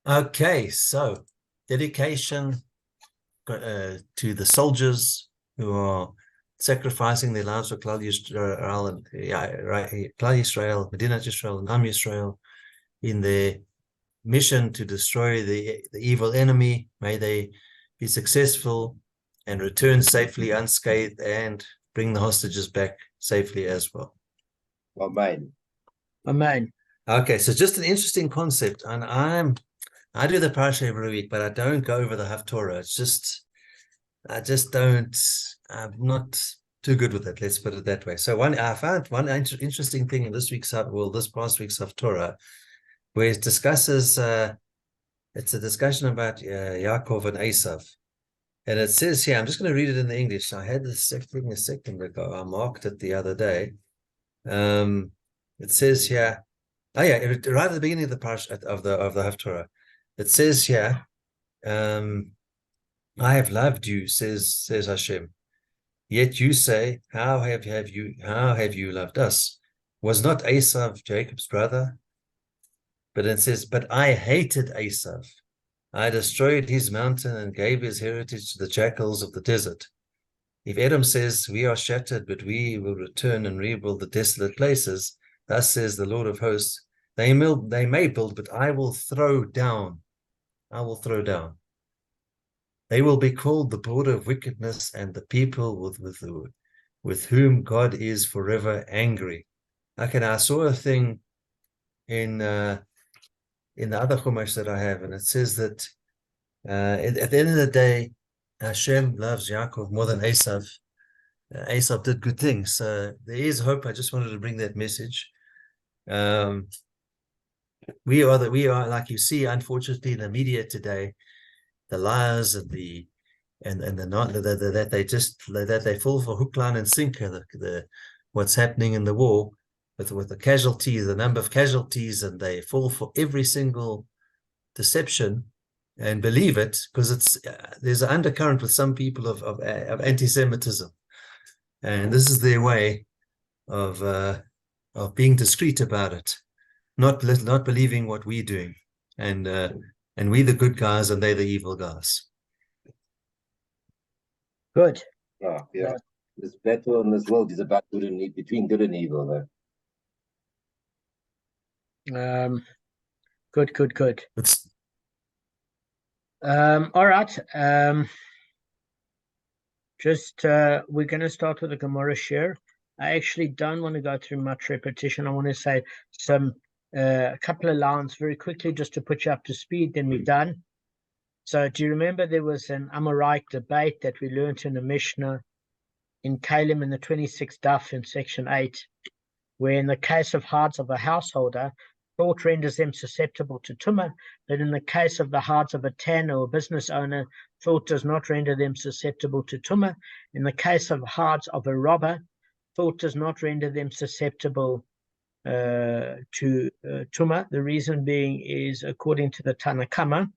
Okay, so dedication to the soldiers who are sacrificing their lives for Klal Yisrael and Klal Yisrael, Medinat Yisrael, and Am Yisrael in their mission to destroy the evil enemy. May they be successful and return safely unscathed and bring the hostages back safely as well. Amen. Amen. Okay, so just an interesting concept, and I do the parasha every week, but I don't go over the Haftorah. It's just I'm not too good with it. Let's put it that way. So I found one interesting thing in this past week's Haftorah, where it discusses, it's a discussion about Yaakov and Esav. And it says here, I'm just going to read it in the English. I had this thing a second ago. I marked it the other day. It says here, right at the beginning of the parasha of the Haftorah, it says here, I have loved you, says Hashem. Yet you say, how have you loved us? Was not Esav Jacob's brother? But it says, but I hated Esav. I destroyed his mountain and gave his heritage to the jackals of the desert. If Edom says, we are shattered, but we will return and rebuild the desolate places, thus says the Lord of hosts, they may build, but I will throw down. I will throw down. They will be called the border of wickedness and the people with whom God is forever angry. Okay, now I saw a thing in the other chumash that I have, and it says that at the end of the day, Hashem loves Yaakov more than Esav. Esav did good things, so there is hope. I just wanted to bring that message. We are like you see, unfortunately, in the media today, the liars and the not that they fall for hook, line, and sinker. What's happening in the war with the casualties, the number of casualties, and they fall for every single deception and believe it because there's an undercurrent with some people of anti-Semitism, and this is their way of being discreet about it, not believing what we're doing, and we the good guys and they the evil guys. Good. Oh, yeah. This battle in this world is about between good and evil, though. Good. All right. We're going to start with the Gemara share. I actually don't want to go through much repetition. I want to say a couple of lines very quickly just to put you up to speed, then we're done. So do you remember there was an Amorite debate that we learned in the Mishnah in Kalim in the 26th daf in section 8, where in the case of hearts of a householder, thought renders them susceptible to tumah, but in the case of the hearts of a tanner or business owner, thought does not render them susceptible to tumah. In the case of hearts of a robber, thought does not render them susceptible to tumah. The reason being is, according to the Tana Kamma,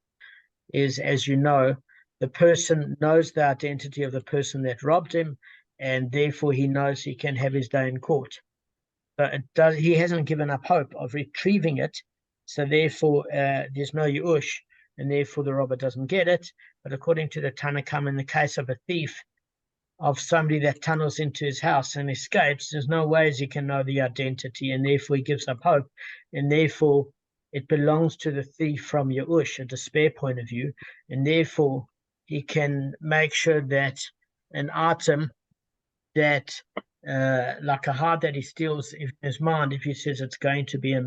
is, as you know, the person knows the identity of the person that robbed him, and therefore he knows he can have his day in court. But he hasn't given up hope of retrieving it, so therefore there's no yush, and therefore the robber doesn't get it. But according to the Tana Kamma, in the case of a thief, of somebody that tunnels into his house and escapes, there's no ways he can know the identity, and therefore he gives up hope, and therefore it belongs to the thief from Yehush, a despair point of view, and therefore he can make sure that an item that, like a heart that he steals in his mind, if he says it's going to be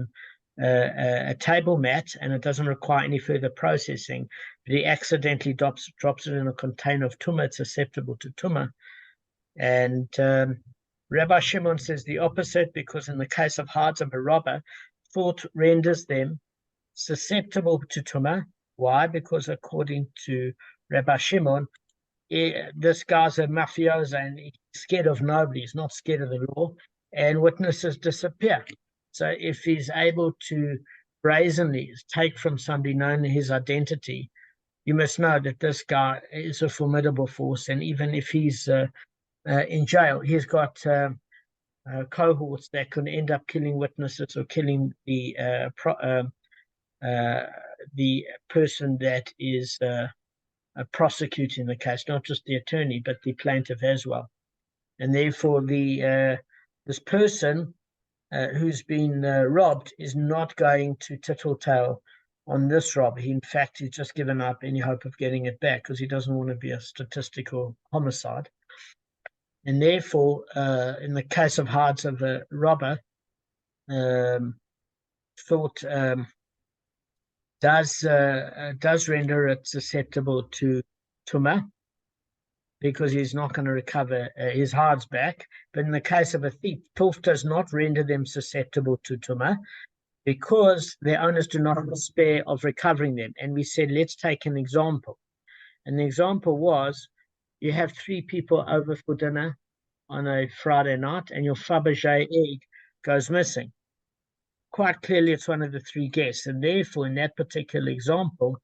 a table mat and it doesn't require any further processing, but he accidentally drops it in a container of tumah, it's susceptible to tumah. And Rabbi Shimon says the opposite, because in the case of hearts of a robber, thought renders them susceptible to tumah. Why? Because according to Rabbi Shimon, this guy's a mafioso and he's scared of nobody. He's not scared of the law, and witnesses disappear. So if he's able to brazenly take from somebody known his identity, you must know that this guy is a formidable force, and even if he's in jail, he's got cohorts that can end up killing witnesses or killing the the person that is prosecuting the case, not just the attorney, but the plaintiff as well. And therefore, this person who's been robbed is not going to tattletale on this robbery. In fact, he's just given up any hope of getting it back because he doesn't want to be a statistical homicide. And therefore, in the case of Hards of a robber, thought does render it susceptible to Tuma, because he's not going to recover his Hards back. But in the case of a thief, thought does not render them susceptible to Tuma, because their owners do not despair of recovering them. And we said, let's take an example. And the example was, you have 3 people over for dinner on a Friday night, and your Fabergé egg goes missing. Quite clearly, it's one of the 3 guests. And therefore, in that particular example,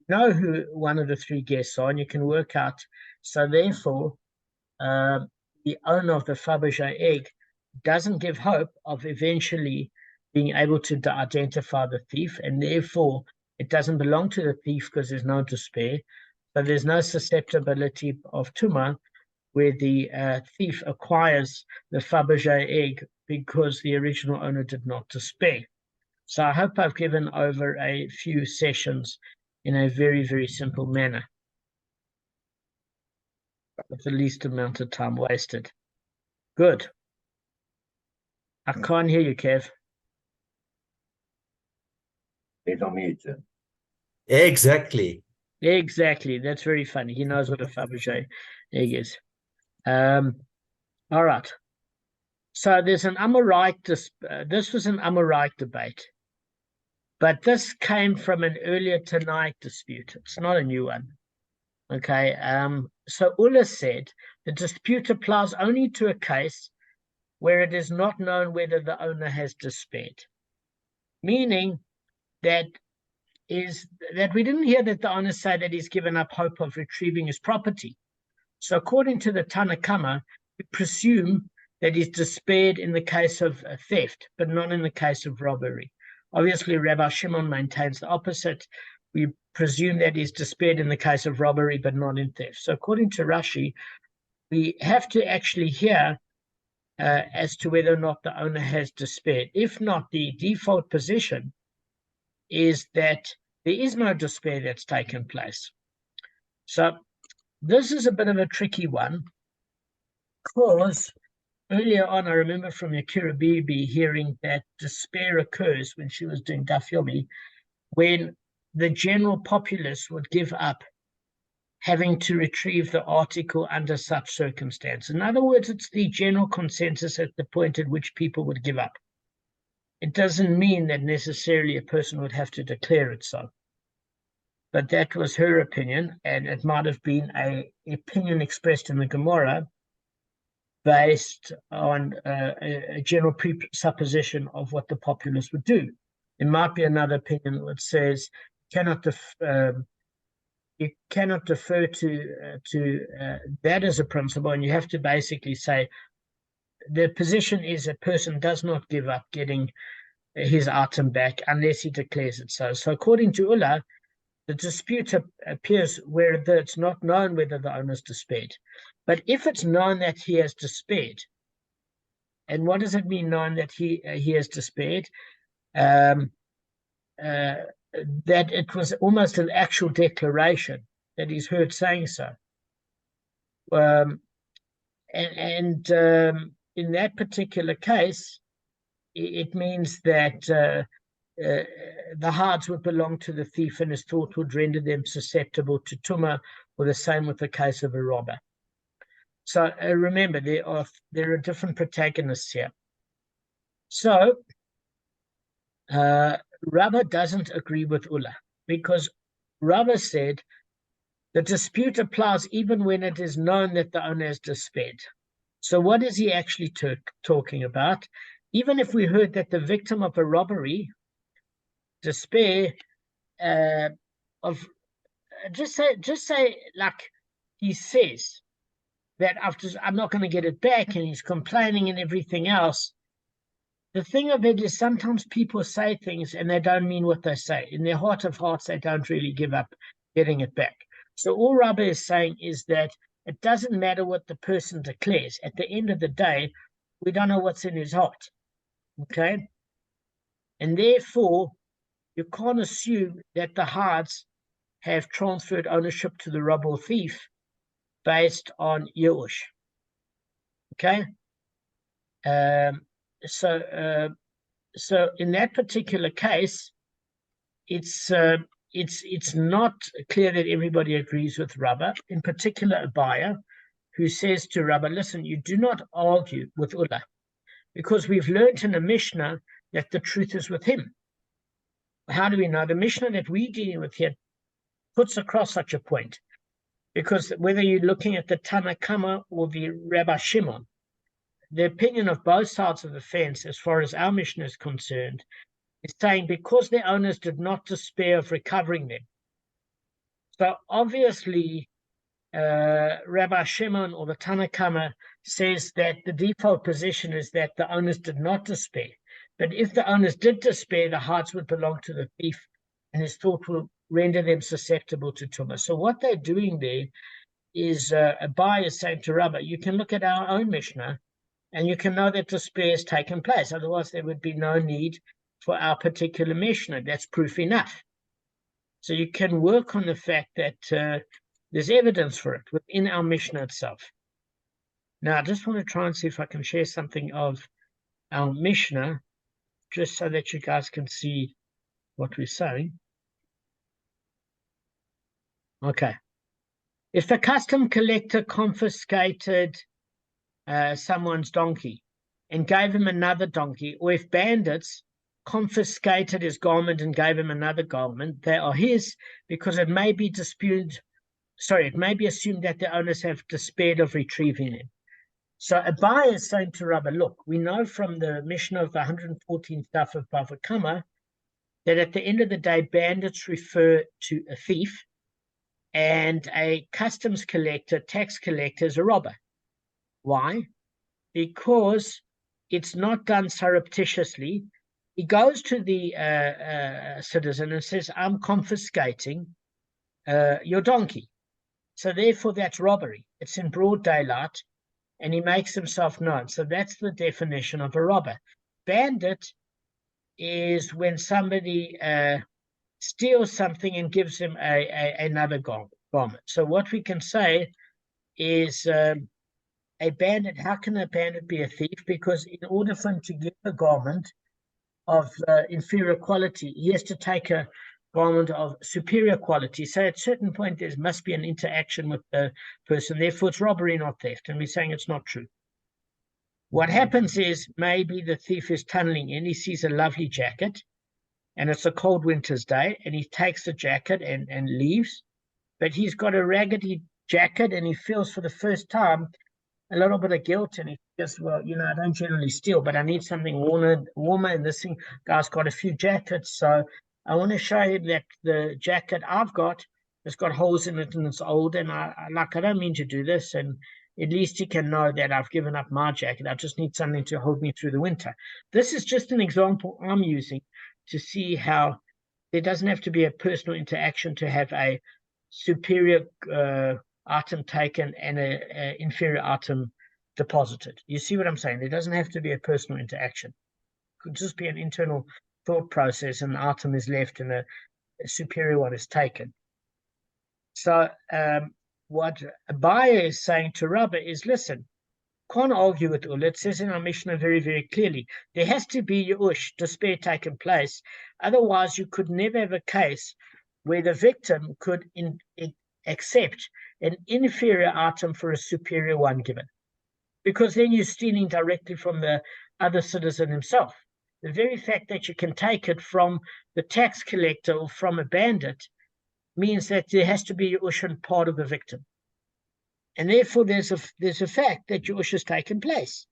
you know who one of the 3 guests are, and you can work out. So therefore, the owner of the Fabergé egg doesn't give hope of eventually being able to identify the thief, and therefore it doesn't belong to the thief because there's no despair. So there's no susceptibility of Tuma where the thief acquires the Fabergé egg because the original owner did not despair. So I hope I've given over a few sessions in a very, very simple manner, with the least amount of time wasted. Good. I can't hear you, Kev. He's on mute. Exactly. Exactly. That's very funny. He knows what a Fabergé egg is. All right. So there's an Amorite. This was an Amorite debate, but this came from an earlier Tanite dispute. It's not a new one. Okay. So Ulla said the dispute applies only to a case where it is not known whether the owner has despaired, meaning that we didn't hear that the owner say that he's given up hope of retrieving his property. So according to the Tanna Kamma, we presume that he's despaired in the case of theft, but not in the case of robbery. Obviously, Rabbi Shimon maintains the opposite. We presume that he's despaired in the case of robbery, but not in theft. So according to Rashi, we have to actually hear as to whether or not the owner has despaired. If not, the default position is that there is no despair that's taken place. So this is a bit of a tricky one, because earlier on, I remember from Yakira Bibi hearing that despair occurs when she was doing Daf Yomi, when the general populace would give up having to retrieve the article under such circumstance. In other words, it's the general consensus at the point at which people would give up. It doesn't mean that necessarily a person would have to declare it so. But that was her opinion, and it might have been an opinion expressed in the Gemara based on a general presupposition of what the populace would do. There might be another opinion that says you cannot defer to that as a principle, and you have to basically say the position is a person does not give up getting his item back unless he declares it so. So according to Ulla, the dispute appears where it's not known whether the owner's despaired. But if it's known that he has despaired, and what does it mean known that he has despaired? That it was almost an actual declaration that he's heard saying so. In that particular case, it means that the Hards would belong to the thief, and his thought would render them susceptible to Tuma, or the same with the case of a robber. So remember, there are different protagonists here. So Rabbah doesn't agree with Ulla, because Rabbah said the dispute applies even when it is known that the owner has despaired. So what is he actually talking about? Even if we heard that the victim of a robbery despair of just say like he says that after I'm not going to get it back, and he's complaining and everything else, the thing of it is sometimes people say things and they don't mean what they say. In their heart of hearts, they don't really give up getting it back. So all Rabbah is saying is that it doesn't matter what the person declares. At the end of the day, we don't know what's in his heart. Okay? And therefore, you can't assume that the Hards have transferred ownership to the robber or thief based on Yeush. Okay? So in that particular case, it's not clear that everybody agrees with Rabbah, in particular Abaye, who says to Rabbah, listen, you do not argue with Ulla, because we've learned in the Mishnah that the truth is with him. How do we know? The Mishnah that we're dealing with here puts across such a point, because whether you're looking at the Tana Kamma or the Rabbi Shimon, the opinion of both sides of the fence, as far as our Mishnah is concerned, is saying because their owners did not despair of recovering them. So obviously, Rabbi Shimon or the Tana Kamma says that the default position is that the owners did not despair. But if the owners did despair, the hearts would belong to the thief, and his thought will render them susceptible to tumah. So what they're doing there is Abaye is saying to Rabbah, you can look at our own Mishnah, and you can know that despair has taken place. Otherwise, there would be no need for our particular Mishnah. That's proof enough. So you can work on the fact that there's evidence for it within our Mishnah itself. Now, I just want to try and see if I can share something of our Mishnah, just so that you guys can see what we're saying. Okay. If the custom collector confiscated someone's donkey and gave him another donkey, or if bandits confiscated his garment and gave him another garment, they are his, because it may be assumed that the owners have despaired of retrieving them. So Abaye is saying to Rabbah, look, we know from the Mishnah of the 114th daf of Bava Kamma that at the end of the day, bandits refer to a thief, and a customs collector, tax collector, is a robber. Why? Because it's not done surreptitiously. He goes to the citizen and says, I'm confiscating your donkey. So therefore, that's robbery. It's in broad daylight, and he makes himself known. So that's the definition of a robber. Bandit is when somebody steals something and gives him another garment. So what we can say is a bandit, how can a bandit be a thief? Because in order for him to give a garment of inferior quality, he has to take a garment of superior quality. So at a certain point, there must be an interaction with the person. Therefore, it's robbery, not theft. And we're saying it's not true. What happens is maybe the thief is tunneling in. He sees a lovely jacket, and it's a cold winter's day, and he takes the jacket and leaves. But he's got a raggedy jacket, and he feels for the first time a little bit of guilt, and he says, well, I don't generally steal, but I need something warmer, and this guy's got a few jackets, so I want to show him that the jacket I've got has got holes in it and it's old, and I don't mean to do this, and at least he can know that I've given up my jacket. I just need something to hold me through the winter. This is just an example I'm using to see how there doesn't have to be a personal interaction to have a superior item taken and an inferior item deposited. You see what I'm saying? There doesn't have to be a personal interaction. It could just be an internal thought process, and the item is left and a superior one is taken. So what Abaye is saying to Rabbah is, listen, can't argue with Ulla. It says in our Mishnah very, very clearly, there has to be Yush, despair taken place. Otherwise, you could never have a case where the victim could accept an inferior item for a superior one given. Because then you're stealing directly from the other citizen himself. The very fact that you can take it from the tax collector or from a bandit means that there has to be Yush part of the victim. And therefore, there's a fact that Yush has taken place.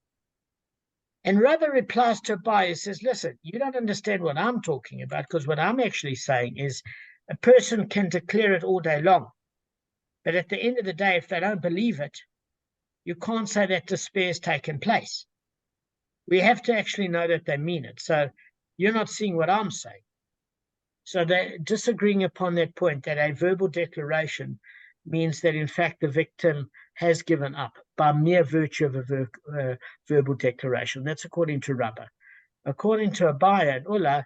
And Rabbah replies to Abaye and says, listen, you don't understand what I'm talking about, because what I'm actually saying is a person can declare it all day long. But at the end of the day, if they don't believe it, you can't say that despair has taken place. we have to actually know that they mean it. So you're not seeing what I'm saying. So they're disagreeing upon that point, that a verbal declaration means that, in fact, the victim has given up by mere virtue of a verbal declaration. That's according to Rabbah. According to Abaye and Ulla,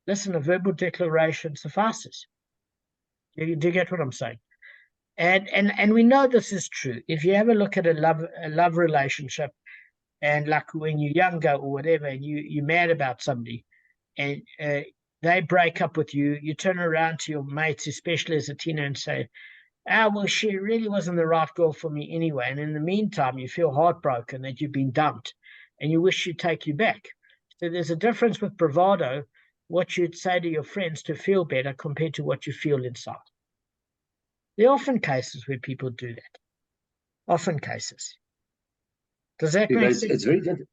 listen, a verbal declaration suffices. Do you get what I'm saying? And we know this is true. If you have a look at a love relationship, and like when you're younger or whatever, and you're mad about somebody, and they break up with you, you turn around to your mates, especially as a teenager, and say, well, she really wasn't the right girl for me anyway. And in the meantime, you feel heartbroken that you've been dumped, and you wish she'd take you back. So there's a difference with bravado, what you'd say to your friends to feel better compared to what you feel inside. There are often cases where people do that. Often cases. Does that make sense? It's very difficult.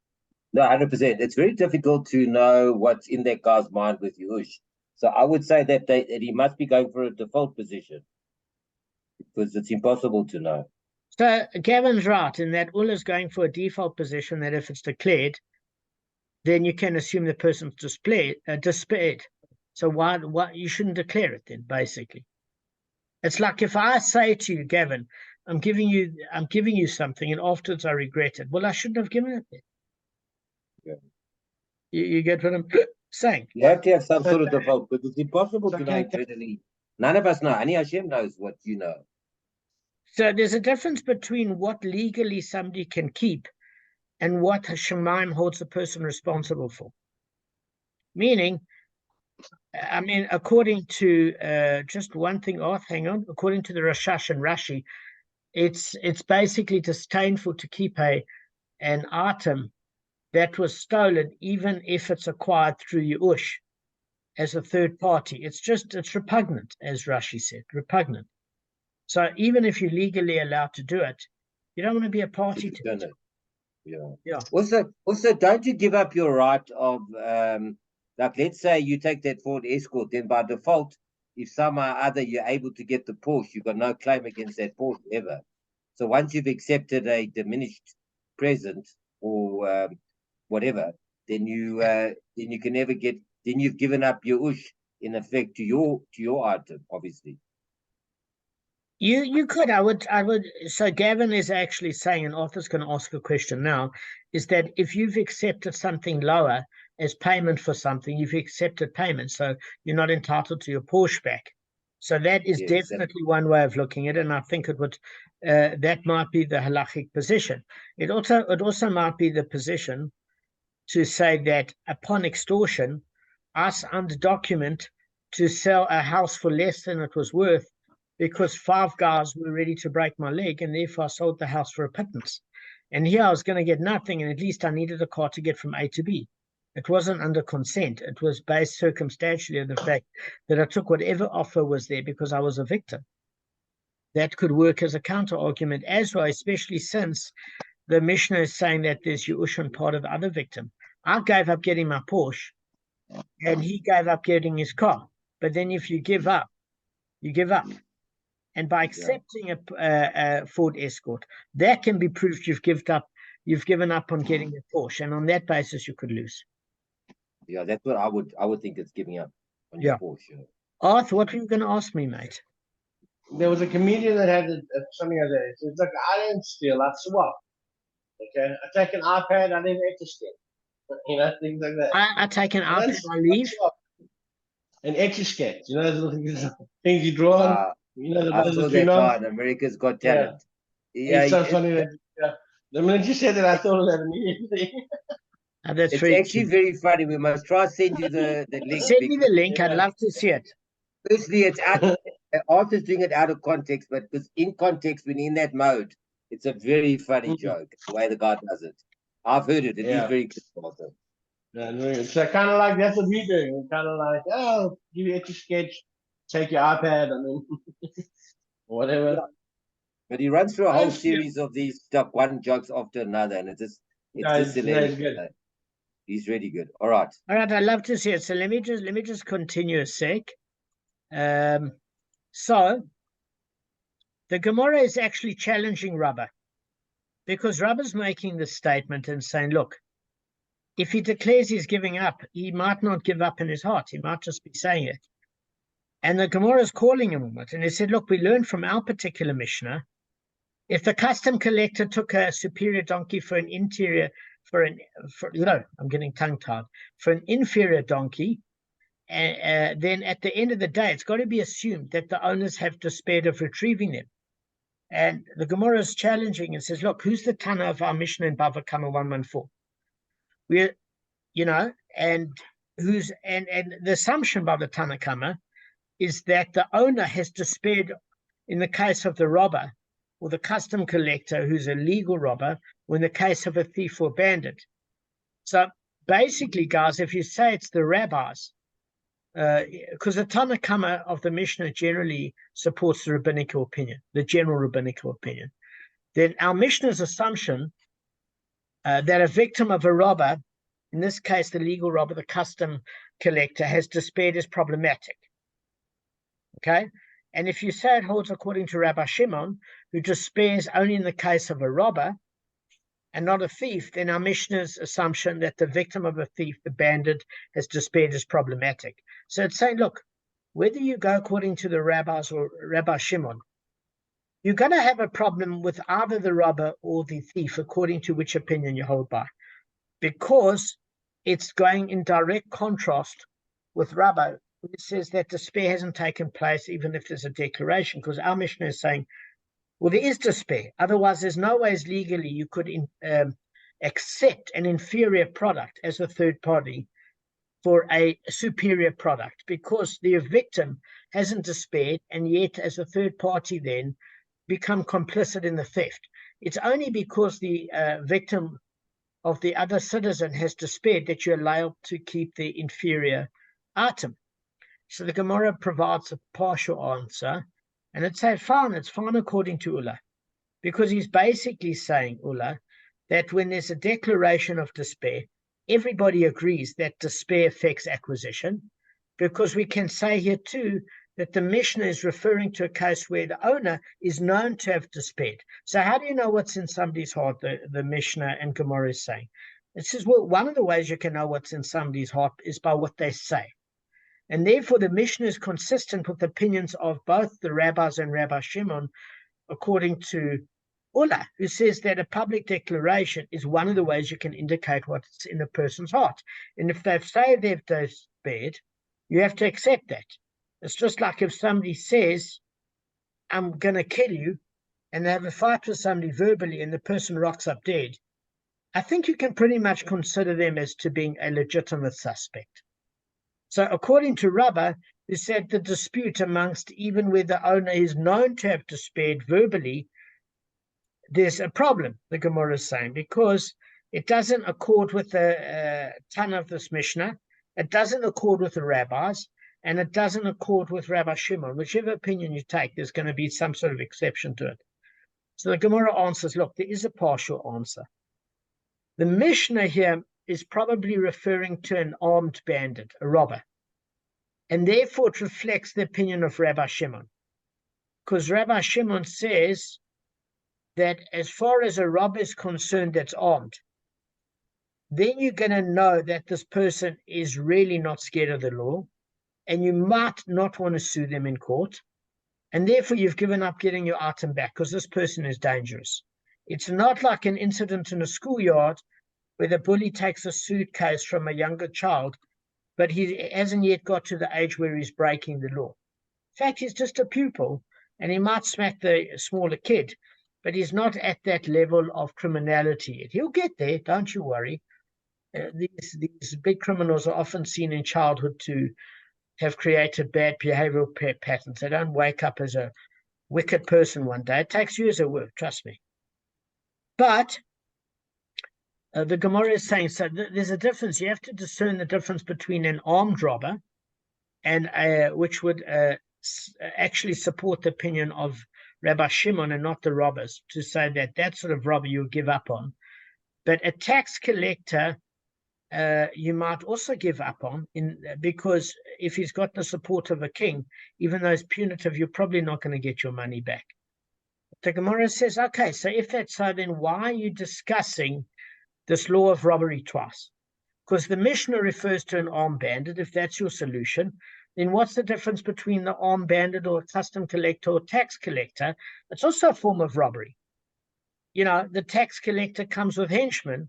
No, 100%. It's very difficult to know what's in that guy's mind with Yush. So I would say that he must be going for a default position, because it's impossible to know. So Gavin's right in that Ulla's going for a default position, that if it's declared, then you can assume the person's despaired. So why you shouldn't declare it then, basically. It's like if I say to you, Gavin, I'm giving you something, and afterwards I regret it. Well, I shouldn't have given it then. Yeah. You get what I'm saying? You have to have some sort of default, but it's impossible to know internally. None of us know. Only Hashem knows what you know. So there's a difference between what legally somebody can keep and what Shemaim holds the person responsible for. Meaning, I mean, according to just one thing, hang on, according to the Rashash and Rashi, it's basically disdainful to keep an item that was stolen, even if it's acquired through Yush as a third party. It's repugnant, as Rashi said, repugnant. So even if you're legally allowed to do it, you don't want to be a party to it. Yeah. Also, don't you give up your right of, like, let's say you take that Ford Escort, then by default, if somehow or other you're able to get the Porsche, you've got no claim against that Porsche ever. So once you've accepted a diminished present or whatever, then you can never get. Then you've given up your ush in effect to your item, obviously. You could. I would. So Gavin is actually saying, and Arthur's going to ask a question now, is that if you've accepted something lower as payment for something, you've accepted payment, so you're not entitled to your Porsche back. So that is definitely one way of looking at it, and I think it would. That might be the halachic position. It also might be the position to say that upon extortion, us under document to sell a house for less than it was worth, because 5 guys were ready to break my leg, and therefore I sold the house for a pittance. And here I was going to get nothing, and at least I needed a car to get from A to B. It wasn't under consent. It was based circumstantially on the fact that I took whatever offer was there because I was a victim. That could work as a counter-argument as well, especially since the Mishnah is saying that there's Yush on part of the other victim. I gave up getting my Porsche, and he gave up getting his car. But then if you give up, you give up. And by accepting a Ford Escort, that can be proved you've given up on getting a Porsche, and on that basis you could lose. Yeah, that's what I would think it's giving up on your Porsche. Arthur, what were you going to ask me, mate? There was a comedian that had something like that. He said, look, I didn't steal, I swap. Okay, I take an iPad, I didn't etch-a-sketch. Things like that. I take an iPad, I leave. An etch-a-sketch, the little things you draw on. I saw that guy in America's Got Talent. Yeah, it's so funny that the minute you said that, I thought of that immediately. It's actually very funny. We must try to send you the link. Send me the link. I'd love to see it. Firstly, it's out. Arthur's doing it out of context, but because in context, when in that mode, it's a very funny joke. The way the guy does it, I've heard it. It is very good, Arthur. Yeah, it's kind of like that's what we're doing. We're kind of like, give you a sketch, take your iPad, and then whatever. Yeah. But he runs through a whole series of these one jokes after another, and it's just hilarious. Good. He's really good. All right. I'd love to see it. So let me just continue a sec. So the Gemara is actually challenging Rabbah, because Rabbah's making this statement and saying, look, if he declares he's giving up, he might not give up in his heart. He might just be saying it. And the Gemara is calling him on it. And he said, look, we learned from our particular Mishnah, if the custom collector took a superior donkey for an inferior donkey, then at the end of the day, it's got to be assumed that the owners have despaired of retrieving them. And the Gemara is challenging and says, look, who's the Tana of our Mishnah in Bava Kamma 114? We're, and the assumption by the Tana Kamma is that the owner has despaired in the case of the robber or the custom collector who's a legal robber, or in the case of a thief or bandit. So basically, guys, if you say it's the rabbis, because the Tana Kamma of the Mishnah generally supports the rabbinical opinion, the general rabbinical opinion, then our Mishnah's assumption that a victim of a robber, in this case the legal robber, the custom collector, has despaired is problematic. Okay? And if you say it holds according to Rabbi Shimon, who despairs only in the case of a robber and not a thief, then our Mishnah's assumption that the victim of a thief, the bandit, has despaired is problematic. So it's saying, look, whether you go according to the rabbis or Rabbi Shimon, you're going to have a problem with either the robber or the thief, according to which opinion you hold by, because it's going in direct contrast with Rabbah, who says that despair hasn't taken place even if there's a declaration, because our Mishnah is saying, well, there is despair. Otherwise, there's no ways legally you could accept an inferior product as a third party for a superior product, because the victim hasn't despaired, and yet as a third party then become complicit in the theft. It's only because the victim of the other citizen has despaired that you're allowed to keep the inferior item. So the Gemara provides a partial answer, and it's fine according to Ulla, because he's basically saying, Ulla, that when there's a declaration of despair, everybody agrees that despair affects acquisition, because we can say here too that the Mishnah is referring to a case where the owner is known to have despaired. So how do you know what's in somebody's heart, the Mishnah and Gemara is saying? It says, well, one of the ways you can know what's in somebody's heart is by what they say. And therefore, the Mishnah is consistent with the opinions of both the rabbis and Rabbi Shimon, according to Ulla, who says that a public declaration is one of the ways you can indicate what's in a person's heart. And if they say they've despaired, you have to accept that. It's just like if somebody says, I'm going to kill you, and they have a fight with somebody verbally, and the person rocks up dead. I think you can pretty much consider them as to being a legitimate suspect. So according to Rabbah, who said the dispute amongst even where the owner is known to have despaired verbally, there's a problem, the Gemara is saying, because it doesn't accord with the ton of this Mishnah, it doesn't accord with the rabbis, and it doesn't accord with Rabbi Shimon. Whichever opinion you take, there's going to be some sort of exception to it. So the Gemara answers, look, there is a partial answer. The Mishnah here is probably referring to an armed bandit, a robber. And therefore it reflects the opinion of Rabbi Shimon. Because Rabbi Shimon says that as far as a robber is concerned that's armed, then you're going to know that this person is really not scared of the law, and you might not want to sue them in court. And therefore you've given up getting your item back because this person is dangerous. It's not like an incident in a schoolyard where the bully takes a suitcase from a younger child, but he hasn't yet got to the age where he's breaking the law. In fact, he's just a pupil, and he might smack the smaller kid, but he's not at that level of criminality yet. He'll get there, don't you worry. These big criminals are often seen in childhood to have created bad behavioral patterns. They don't wake up as a wicked person one day. It takes years of work, trust me. But the Gemara is saying, so there's a difference. You have to discern the difference between an armed robber, and which would actually support the opinion of Rabbi Shimon and not the robbers, to say that that sort of robber you'll give up on. But a tax collector, you might also give up on, because if he's got the support of a king, even though it's punitive, you're probably not going to get your money back. The Gemara says, okay, so if that's so, then why are you discussing this law of robbery twice? Because the Mishnah refers to an armed bandit, if that's your solution, then what's the difference between the armed bandit or a custom collector or tax collector? It's also a form of robbery. You know, the tax collector comes with henchmen.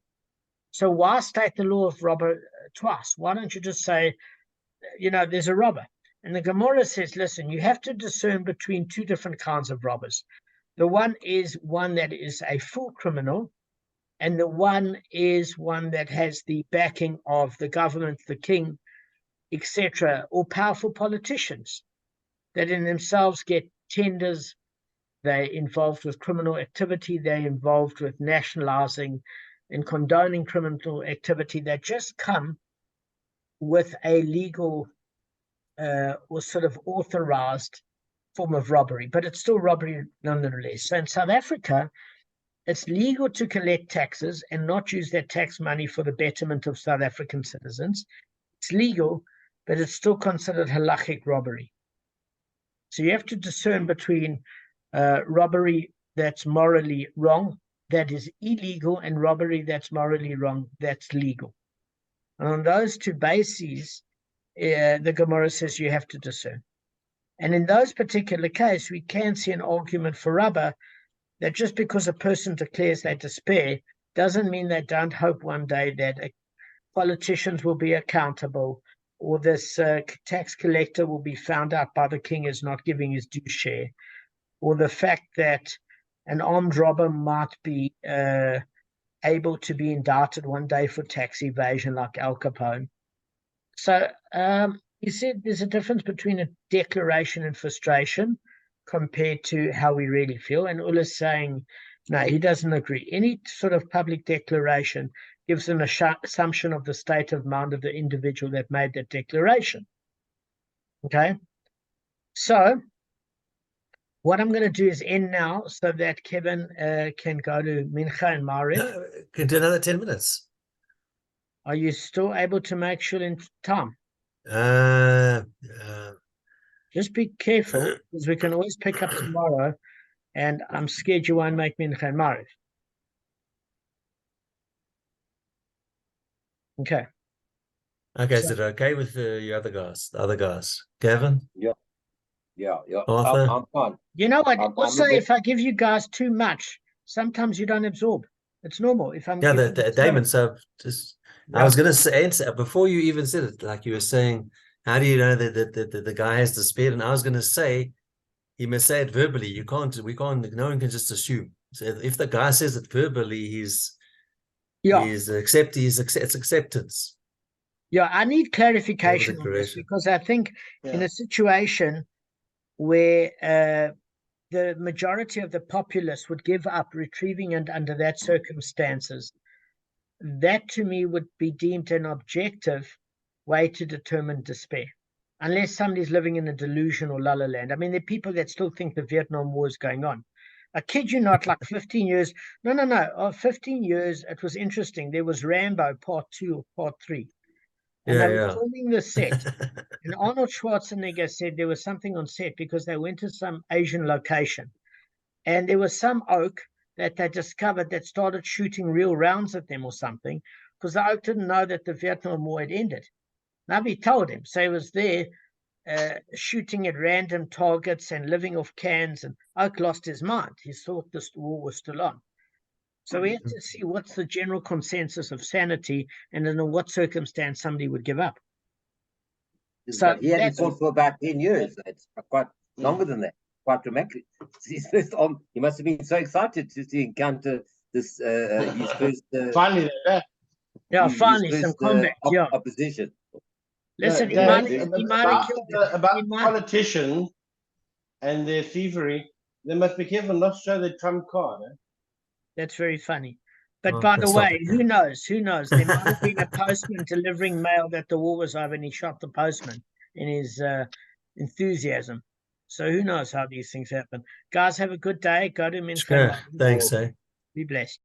So why state the law of robber twice? Why don't you just say, you know, there's a robber? And the Gemara says, listen, you have to discern between two different kinds of robbers. The one is one that is a full criminal, and the one is one that has the backing of the government, the king, etc., or powerful politicians that in themselves get tenders. They're involved with criminal activity. They're involved with nationalizing and condoning criminal activity that just come with a legal or sort of authorized form of robbery, but it's still robbery nonetheless. So in South Africa, it's legal to collect taxes and not use that tax money for the betterment of South African citizens. It's legal, but it's still considered halachic robbery. So you have to discern between robbery that's morally wrong, that is illegal, and robbery that's morally wrong, that's legal. And on those two bases, the Gemara says you have to discern. And in those particular cases, we can see an argument for Rabbah that just because a person declares they despair doesn't mean they don't hope one day that politicians will be accountable, or this tax collector will be found out by the king as not giving his due share, or the fact that an armed robber might be able to be indicted one day for tax evasion like Al Capone. So you said there's a difference between a declaration and frustration compared to how we really feel. And Ulla's saying, no, he doesn't agree. Any sort of public declaration gives an assumption of the state of mind of the individual that made that declaration. Okay? So what I'm going to do is end now so that Kevin can go to Mincha and Mariv. No, can do another 10 minutes. Are you still able to make sure in time? Just be careful, because we can always pick up tomorrow, and I'm scared you won't make Mincha and Mariv. Okay. Okay, So- is it okay with the other guys? Gavin? Yeah. Arthur? I'm fine. You know what? I'm Also, a bit- if I give you guys too much, sometimes you don't absorb. It's normal. If I'm Yeah, giving you so- Damon, so just I was going to answer before you even said it, like you were saying, how do you know that the guy has despaired? And I was going to say, he must say it verbally. No one can just assume. So if the guy says it verbally, it's acceptance. Yeah, I need clarification on this, declaration. because I think in a situation where the majority of the populace would give up retrieving and under that circumstances, that to me would be deemed an objective way to determine despair, unless somebody's living in a delusion or la-la land. I mean, there are people that still think the Vietnam War is going on. I kid you not, like 15 years. No. 15 years, it was interesting. There was Rambo Part 2 or Part 3. And they were filming the set. And Arnold Schwarzenegger said there was something on set because they went to some Asian location. And there was some oak that they discovered that started shooting real rounds at them or something, because the oak didn't know that the Vietnam War had ended. Nobody told him. So he was there shooting at random targets and living off cans, and Oak lost his mind. He thought this war was still on. So we have to see what's the general consensus of sanity and in what circumstance somebody would give up. So he hadn't fought for about 10 years. It's quite longer than that. Quite dramatic. He must have been so excited to encounter this. His first. Finally, they're back. Yeah, his finally first, some combat. opposition. Listen, Dad, he might have killed him. about politicians and their thievery, they must be careful not to show their trump card. That's very funny. But Well, by the let's stop way, it, who knows? Who knows? There might have been a postman delivering mail that the war was over, and he shot the postman in his enthusiasm. So who knows how these things happen? Guys, have a good day. Go to Mincha. Thanks, eh? Be blessed.